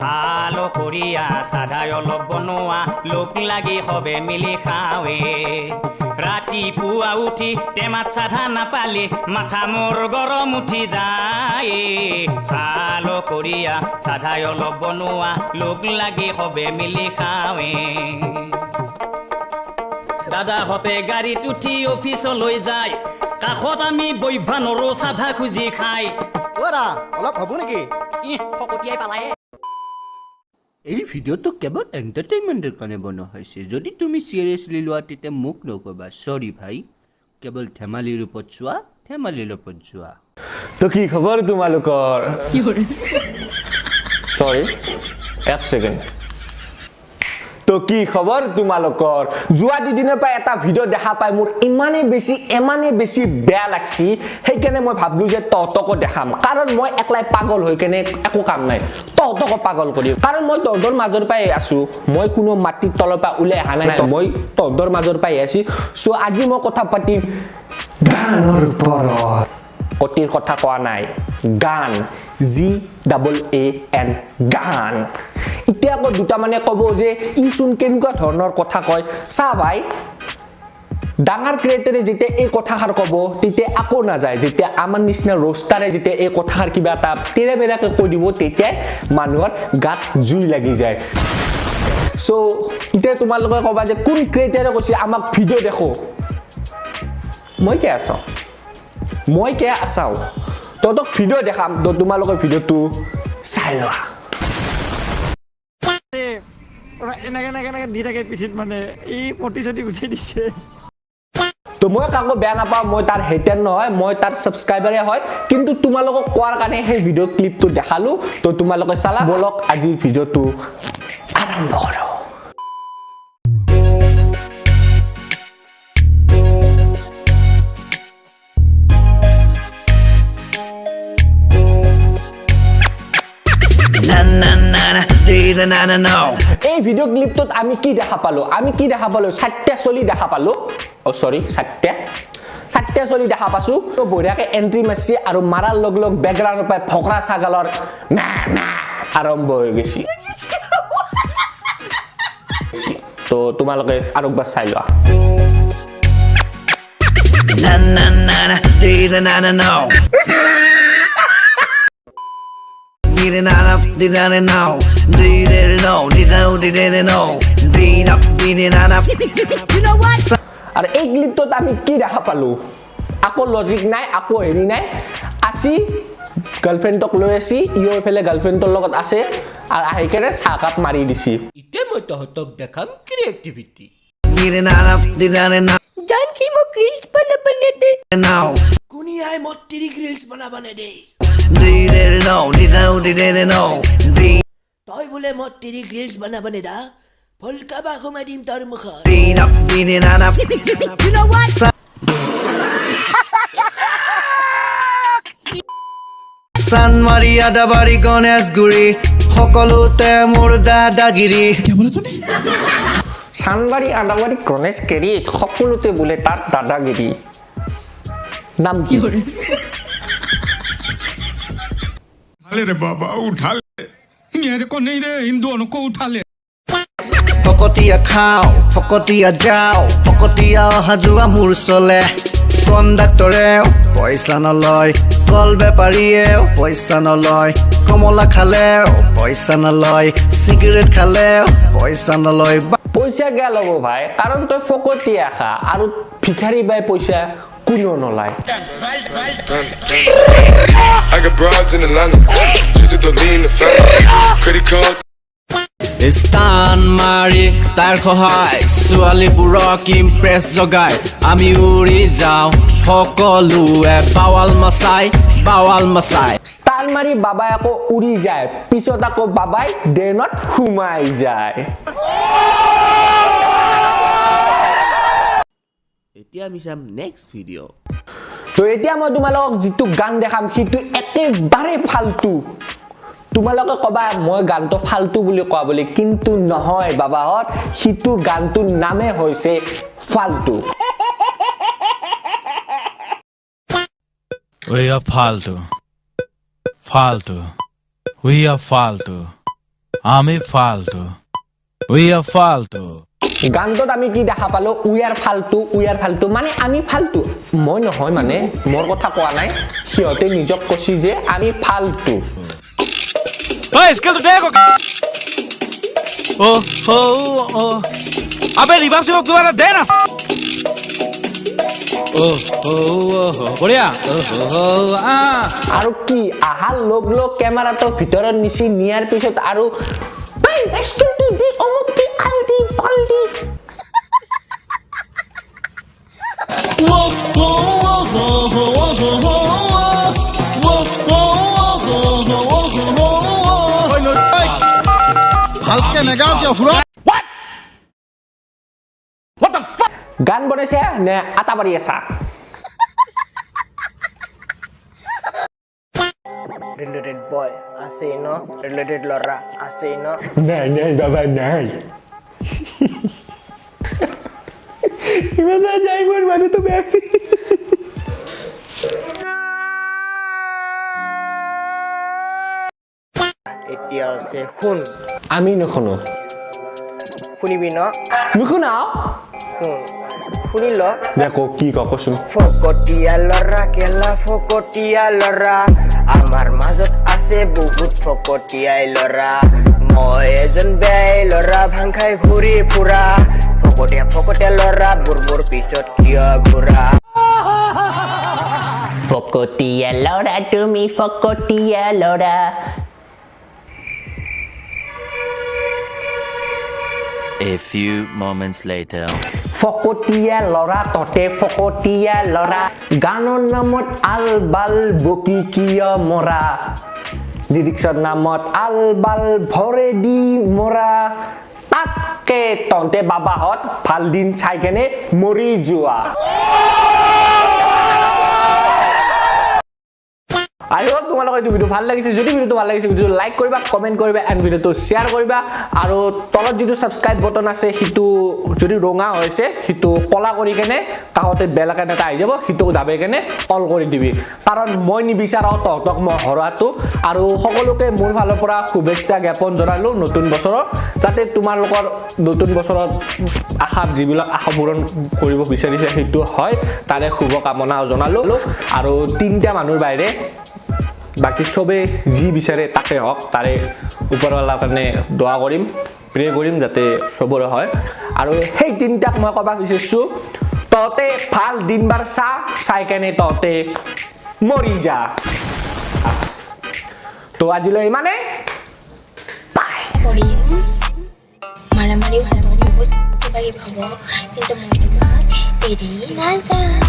ভালো কৰিয়া সাধাই অলপ বনোৱা লোক লাগি হবে মিলি খাওৱে ৰাতিপুৱা উঠি টেমাত সাধা নাপালি মাথা মোৰ গৰম উঠি যায় ভালো কৰিয়া সাধাই অলপ বনোৱা লোক লাগি হবে মিলি খাওৱে দাদাহঁতে গাড়ীত উঠি অফিচলৈ যায় কাষত আমি বৈভা নৰো সাধা খুজি খাই অলপ হ'ব নেকি ফকটিয়াই পালায়ে এই ভিডিঅ'টো কেৱল এণ্টাৰটেইনমেণ্টৰ কাৰণে বনোৱা হৈছে যদি তুমি চিৰিয়াছলি লোৱা তেতিয়া মোক নক'বা চৰি ভাই কেৱল ধেমালিৰ ওপৰত চোৱা ধেমালিৰ ওপৰত যোৱা তো কি খবৰ তোমালোকৰ সৰি এক সেকেন্ড তো কি খবৰ তোমালোকৰ যোৱা দুদিনৰ পৰা এটা ভিডিঅ' দেখা পাই মোৰ ইমানে বেছি বেয়া লাগছি সেইকাৰণে মই ভাবলো যে তহঁতকো দেখাম কাৰণ মই একলাই পাগল হৈ কেনে একো কাম নাই তহঁতকো পাগল কৰি কাৰণ মই তহঁতৰ মাজৰ পাই আছো মই কোনো মাটিৰ তলৰ পৰা ওলাই অহা নাই মই তহঁতৰ মাজৰ পাই আছি সো আজি মই কথা পাতিম গানৰ ওপৰত কটিৰ কথা কোৱা নাই গান GAAN গান এতিয়া আকৌ দুটা মানে ক'ব যে ই চোন কেনেকুৱা ধৰণৰ কথা কয় চা ভাই ডাঙৰ ক্ৰিয়েটৰে যেতিয়া এই কথাষাৰ ক'ব তেতিয়া আকৌ নাযায় যেতিয়া আমাৰ নিচিনা ৰোষ্টাৰে যেতিয়া এই কথাষাৰ কিবা এটা তেৰেমেৰাকে কৈ দিব তেতিয়া মানুহৰ গাত জুই লাগি যায় সো এতিয়া তোমালোকে ক'বা যে কোন ক্ৰিয়েটৰে কৈছে আমাক ভিডিঅ' দেখো মই কে আছাও তহঁতক ভিডিঅ' দেখাম তো তোমালোকৰ ভিডিঅ'টো চাই লোৱা এনেকে দি থাকে পিঠিত মানে এই পটি উঠাই দিছে তো মই কাকো বেয়া নাপাওঁ মই তাৰ হেটাৰ নহয় মই তাৰ সাবস্ক্ৰাইবাৰে হয় কিন্তু তোমালোকক কোৱাৰ কাৰণে সেই ভিডিঅ' ক্লিপটো দেখালো তো তোমালোকে চালা বলক আজিৰ ভিডিঅ'টো আৰম্ভ কৰো এই ভিডিঅ' ক্লিপটোত আমি কি দেখা পালো চাৰটা চলি দেখা পালো চাৰটা চলি দেখা পাছো তো বঢ়িয়াকে এন্ট্ৰি মাৰছি আৰু মাৰাৰ লগ বেকগ্ৰাউণ্ডৰ পৰা ফকৰা ছাগালৰ আৰম্ভ হৈ গৈছি তো তোমালোকে আৰু একবাৰ চাই লোৱা আৰু এই ক্লিপটোত আমি কি দেখা পালো আকৌ লজিক নাই আকৌ হেৰি নাই আসি গাৰ্লফ্ৰেণ্ডক লৈ আসি ইফালে গাৰ্লফ্ৰেণ্ডৰ লগত আছে আৰু আহি কেনে চাহ কাপ মাৰি দিছি এতিয়া মই তহঁতক দেখাম ক্ৰিয়েটিভিটি जान की मो ग्रिल्स बने दे কুনিয়াই মই তিৰি গ্ৰিলছ বনাবনে দে তই বোলে মই তিৰি গ্ৰিলছ বনাবনে দা ভলকা বা ঘুমাই দিম তোৰ মুখত you know what Chandmari Adabari Ganeshguri সকলোতে মোৰ দাদাগিৰি চানবাৰী আদাবাৰী গণেশগুৰি সকলোতে বোলে তাৰ দাদাগিৰি নাম কি उठा रे बाबा उठा ले मेरे को नहीं रे हिंदुओं को उठा ले ফকতীয়া খাওঁ ফকতীয়া যাওঁ ফকতীয়া অহা যোৱা মোৰ চলে কণ্ডাক্টৰেও পইচা নলয় কল বেপাৰীয়েও পইচা নলয় কমলা খালেও পইচা নলয় চিগাৰেট খালেও পইচা নলয় পইচা গেয়া ল'ব ভাই কাৰণ তই ফকতীয়া খা আৰু ভিখাৰী বাই পইচা কোনো নলয় I got broads in Atlanta, just to lean the family, credit cards. স্থান মাৰি তাৰ সহায় ছোৱালীবোৰক ইমপ্ৰেছ জগাই আমি উৰি যাওঁ সকলোৱে বাৱাল মাচাই ষ্টাৰ মাৰি বাবাই আকৌ উৰি যায় পিছত আকৌ বাবাই ড্ৰেইনত সোমাই যায় এতিয়া আমি চাম নেক্সট ভিডিঅ' তো এতিয়া মই তোমালোকক যিটো গান দেখাম সেইটো একেবাৰে ফালতু তোমালোকে কবা মই গানটো ফালতু বুলি কোৱা বুলি কিন্তু নহয় বাবাহত সিটো গানটোৰ নামে হৈছে ফালতু We are ফালতু We are ফালতু আমি ফালতু উই আর ফালতু গানটোত আমি কি দেখা পালো উই আৰ ফালতু মানে আমি ফালতু মই নহয় মানে মোৰ কথা কোৱা নাই সিহঁতে নিজক কৈছি যে আমি ফালতু ওই স্কেল তো দেখো ও ও ও আবে রিভার্স সিভাব কিবা দে না ও ও ও বঢ়িয়া ও আ আৰু কি আহাৰ লগ লগ কেমেৰাটো ভিতৰত নিছি নিয়াৰ পিছত আৰু স্কুলটো দি অমুকটি আলটি পালটি ভালকে নেগাও কিয় ফুৰা গান বনাইছে নে আটা বাঢ়ি আছা রিলেটেড বয় আছে ন রিলেটেড লরা আছে ন নাই বাবা নাই ইমান যাই মোৰ মানুহটো বেয়া এতিয়া আছে শুন আমি নুশুনো শুনিবি ন নুশুনাও শুন শুনিল দেখো কি কচোন ফকটিয়া লৰা কেলা ফকটিয়া লৰা আমাৰ মাজত আছে বহুত ফকটিয়াই লৰা মই এজন বেয়াই লৰা ভাং খাই ঘূৰি ফুৰা ফকটিয়া লৰা বুৰ পিছত কিয় ঘূৰা ফকটিয়া লৰা তুমি ফকটিয়া লৰা A few moments later. ফকটিয়া লৰা ততে ফকটিয়া লৰা গানৰ নামত আল বাল বকি কিয় মৰা লিৰিক্সৰ নামত আল বাল ভৰে দি মৰা তাতকে তন্তে বাবাহত ভাল দিন চাই কেনে মৰি যোৱা I hope তোমালোকৰ এই ভিডিও ভাল লাগিছে যদি ভিডিওটো ভাল লাগিছে ভিডিওটো লাইক কৰিবা কমেন্ট কৰিবা এন্ড ভিডিওটো শেয়াৰ কৰিবা আৰু তলত যিটো সাবস্ক্ৰাইব বটন আছে হিটো যদি ৰঙা হৈছে হিটো কলা কৰি কেনে কাহতে বেল আইকন এটা আহি যাব হিটো দাবে কেনে অল কৰি দিবি কাৰণ মই নিবিচাৰাও তহতক মই হৰাটো আৰু সকলোকে মোৰ ফালৰ পৰা শুভেচ্ছা জ্ঞাপন জনালো নতুন বছৰৰ যাতে তোমালোকৰ নতুন বছৰত আশা যিবিলাক আশা পূৰণ কৰিব বিচাৰিছে হিটো হয় তাৰে শুভ কামনা জনালো আৰু তিনটা মানুহৰ বাহিৰে বাকি সবে যি বিচাৰে তাকে হক তাৰে ওপৰৱালাৰ কাৰণে দোয়া কৰিম প্ৰে কৰিম যাতে সবৰে হয় আৰু সেই তিনটাক মই কবা বিচাৰিছো ততে ভাল দিনবাৰ চাই কেনে ততে মৰি যা তো আজিলৈ মানে বাই মাৰামাৰি হব বহুত কিবা হব কিন্তু মই তোমাক এৰি নাযাওঁ